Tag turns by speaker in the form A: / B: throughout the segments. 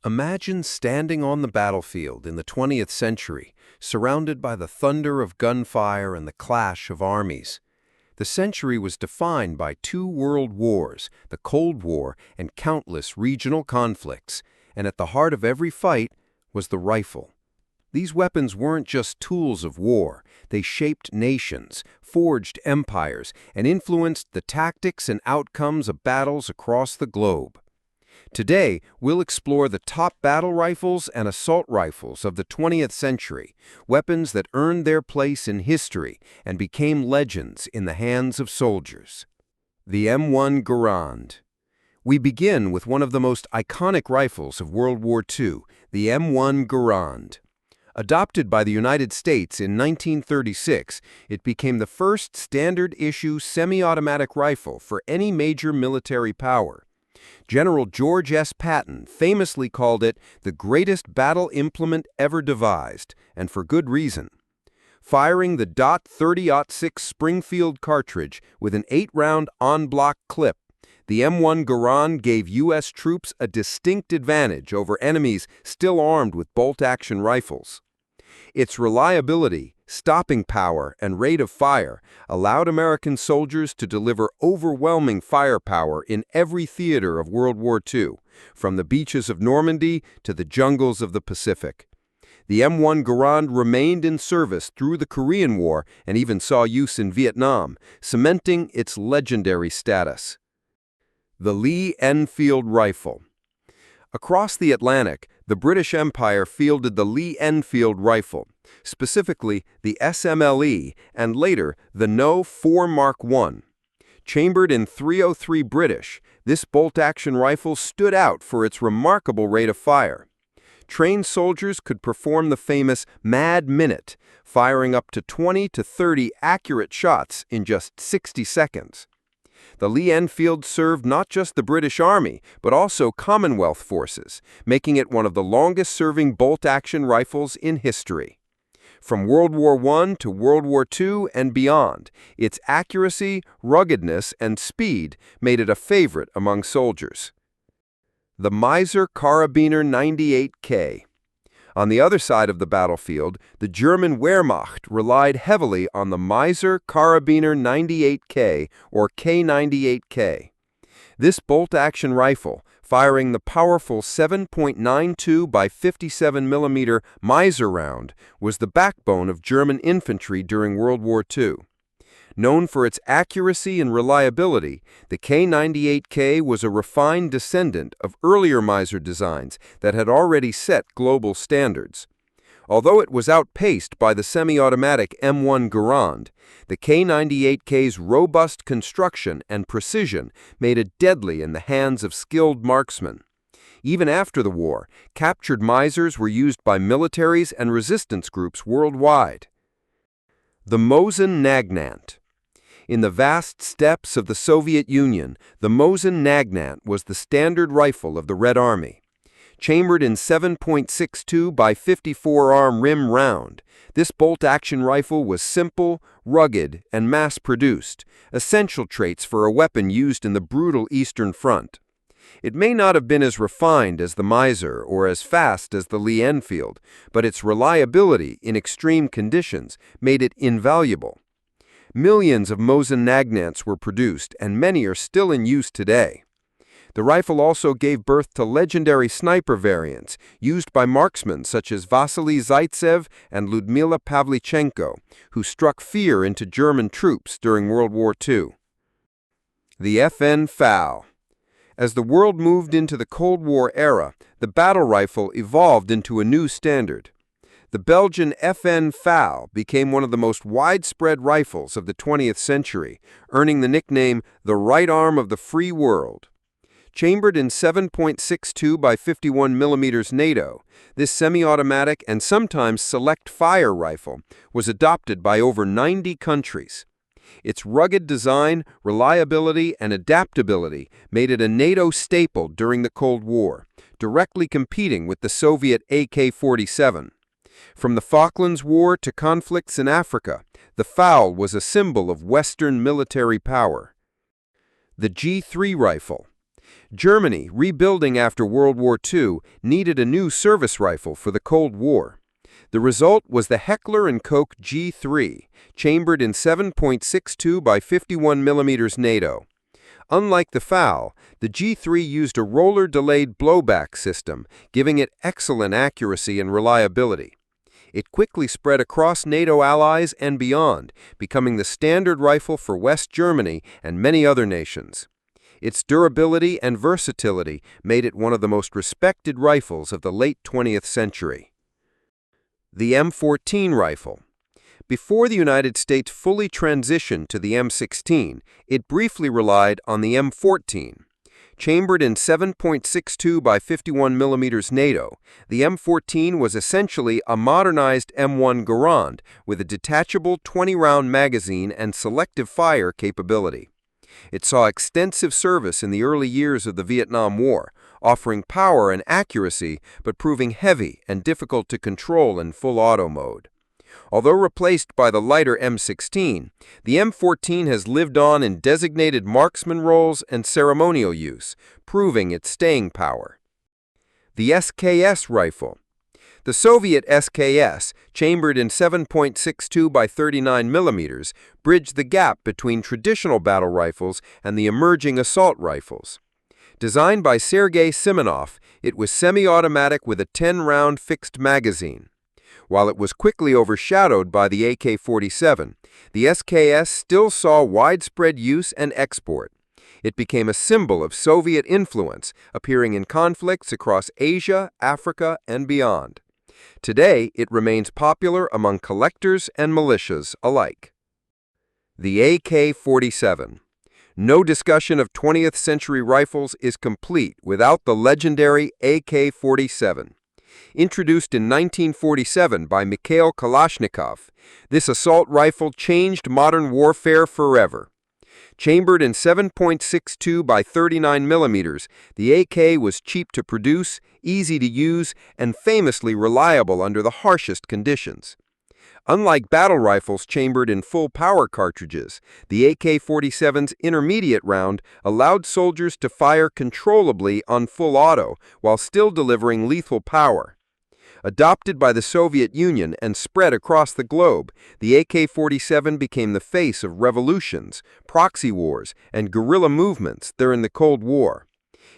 A: Imagine standing on the battlefield in the 20th century, surrounded by the thunder of gunfire and the clash of armies. The century was defined by two world wars, the Cold War and countless regional conflicts, and at the heart of every fight was the rifle. These weapons weren't just tools of war. They shaped nations, forged empires, and influenced the tactics and outcomes of battles across the globe. Today, we'll explore the top battle rifles and assault rifles of the 20th century, weapons that earned their place in history and became legends in the hands of soldiers. The M1 Garand. We begin with one of the most iconic rifles of World War II, the M1 Garand. Adopted by the United States in 1936, it became the first standard-issue semi-automatic rifle for any major military power. General George S. Patton famously called it the greatest battle implement ever devised, and for good reason. Firing the .30-06 Springfield cartridge with an 8-round en-bloc clip, the M1 Garand gave U.S. troops a distinct advantage over enemies still armed with bolt-action rifles. Its reliability, stopping power, and rate of fire allowed American soldiers to deliver overwhelming firepower in every theater of World War II, from the beaches of Normandy to the jungles of the Pacific. The M1 Garand remained in service through the Korean War and even saw use in Vietnam, cementing its legendary status. The Lee-Enfield rifle. Across the Atlantic, the British Empire fielded the Lee-Enfield rifle, specifically the SMLE and later the No. 4 Mark I. Chambered in .303 British, this bolt-action rifle stood out for its remarkable rate of fire. Trained soldiers could perform the famous Mad Minute, firing up to 20 to 30 accurate shots in just 60 seconds. The Lee-Enfield served not just the British Army, but also Commonwealth forces, making it one of the longest-serving bolt-action rifles in history. From World War I to World War II and beyond, its accuracy, ruggedness, and speed made it a favorite among soldiers. The Mauser Karabiner 98K. On the other side of the battlefield, the German Wehrmacht relied heavily on the Mauser Karabiner 98K or K98K. This bolt-action rifle, firing the powerful 7.92 by 57 mm Mauser round, was the backbone of German infantry during World War II. Known for its accuracy and reliability, the K98K was a refined descendant of earlier Mauser designs that had already set global standards. Although it was outpaced by the semi-automatic M1 Garand, the K98K's robust construction and precision made it deadly in the hands of skilled marksmen. Even after the war, captured Mausers were used by militaries and resistance groups worldwide. The Mosin-Nagant. In the vast steppes of the Soviet Union, the Mosin-Nagant was the standard rifle of the Red Army. Chambered in 7.62 by 54 arm rim round, this bolt-action rifle was simple, rugged, and mass-produced, essential traits for a weapon used in the brutal Eastern Front. It may not have been as refined as the Mauser or as fast as the Lee-Enfield, but its reliability in extreme conditions made it invaluable. Millions of Mosin-Nagants were produced, and many are still in use today. The rifle also gave birth to legendary sniper variants used by marksmen such as Vasily Zaitsev and Ludmila Pavlichenko, who struck fear into German troops during World War II. The FN FAL. As the world moved into the Cold War era, the battle rifle evolved into a new standard. The Belgian FN FAL became one of the most widespread rifles of the 20th century, earning the nickname the right arm of the free world. Chambered in 7.62 by 51 mm NATO, this semi-automatic and sometimes select-fire rifle was adopted by over 90 countries. Its rugged design, reliability, and adaptability made it a NATO staple during the Cold War, directly competing with the Soviet AK-47. From the Falklands War to conflicts in Africa, the FAL was a symbol of Western military power. The G3 rifle. Germany, rebuilding after World War II, needed a new service rifle for the Cold War. The result was the Heckler & Koch G3, chambered in 7.62 by 51 mm NATO. Unlike the FAL, the G3 used a roller-delayed blowback system, giving it excellent accuracy and reliability. It quickly spread across NATO allies and beyond, becoming the standard rifle for West Germany and many other nations. Its durability and versatility made it one of the most respected rifles of the late 20th century. The M14 rifle. Before the United States fully transitioned to the M16, it briefly relied on the M14. Chambered in 7.62 by 51 mm NATO, the M14 was essentially a modernized M1 Garand with a detachable 20-round magazine and selective fire capability. It saw extensive service in the early years of the Vietnam War, offering power and accuracy but proving heavy and difficult to control in full auto mode. Although replaced by the lighter M16, the M14 has lived on in designated marksman roles and ceremonial use, proving its staying power. The SKS rifle. The Soviet SKS, chambered in 7.62 by 39 mm, bridged the gap between traditional battle rifles and the emerging assault rifles. Designed by Sergei Simonov, it was semi-automatic with a 10-round fixed magazine. While it was quickly overshadowed by the AK-47, the SKS still saw widespread use and export. It became a symbol of Soviet influence, appearing in conflicts across Asia, Africa, and beyond. Today, it remains popular among collectors and militias alike. The AK-47. No discussion of 20th century rifles is complete without the legendary AK-47. Introduced in 1947 by Mikhail Kalashnikov, this assault rifle changed modern warfare forever. Chambered in 7.62 by 39 mm, the AK was cheap to produce, easy to use, and famously reliable under the harshest conditions. Unlike battle rifles chambered in full power cartridges, the AK-47's intermediate round allowed soldiers to fire controllably on full auto while still delivering lethal power. Adopted by the Soviet Union and spread across the globe, the AK-47 became the face of revolutions, proxy wars, and guerrilla movements during the Cold War.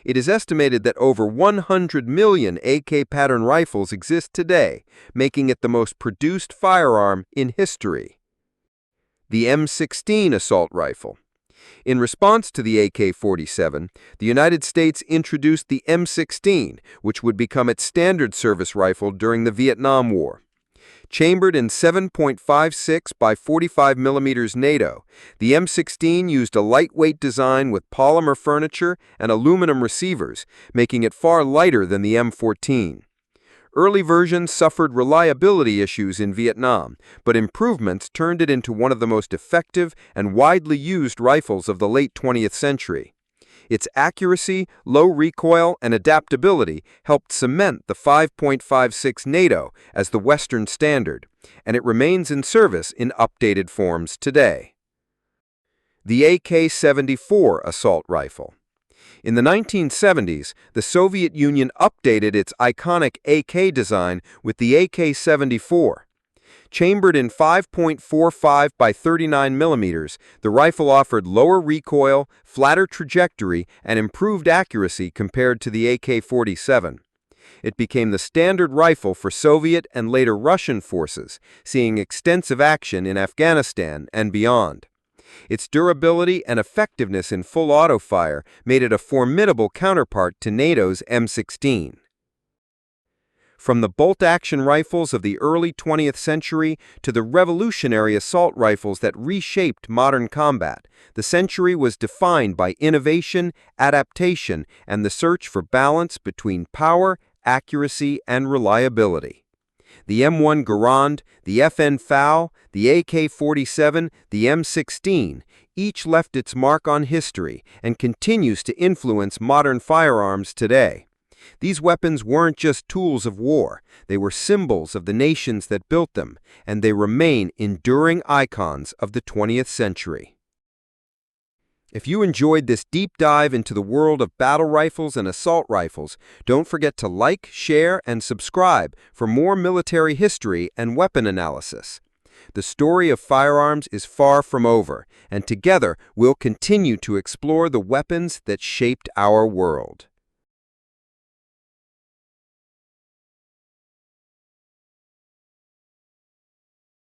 A: It is estimated that over 100 million AK pattern rifles exist today, making it the most produced firearm in history. The M16 assault rifle. In response to the AK-47, the United States introduced the M16, which would become its standard service rifle during the Vietnam War. Chambered in 7.56 by 45 mm NATO, the M16 used a lightweight design with polymer furniture and aluminum receivers, making it far lighter than the M14. Early versions suffered reliability issues in Vietnam, but improvements turned it into one of the most effective and widely used rifles of the late 20th century. Its accuracy, low recoil, and adaptability helped cement the 5.56 NATO as the Western standard, and it remains in service in updated forms today. The AK-74 assault rifle. In the 1970s, the Soviet Union updated its iconic AK design with the AK-74. Chambered in 5.45 by 39 mm, the rifle offered lower recoil, flatter trajectory, and improved accuracy compared to the AK-47. It became the standard rifle for Soviet and later Russian forces, seeing extensive action in Afghanistan and beyond. Its durability and effectiveness in full auto fire made it a formidable counterpart to NATO's M16. From the bolt-action rifles of the early 20th century to the revolutionary assault rifles that reshaped modern combat, the century was defined by innovation, adaptation, and the search for balance between power, accuracy, and reliability. The M1 Garand, the FN FAL, the AK-47, the M16, each left its mark on history and continues to influence modern firearms today. These weapons weren't just tools of war, they were symbols of the nations that built them, and they remain enduring icons of the 20th century. If you enjoyed this deep dive into the world of battle rifles and assault rifles, don't forget to like, share, and subscribe for more military history and weapon analysis. The story of firearms is far from over, and together we'll continue to explore the weapons that shaped our world.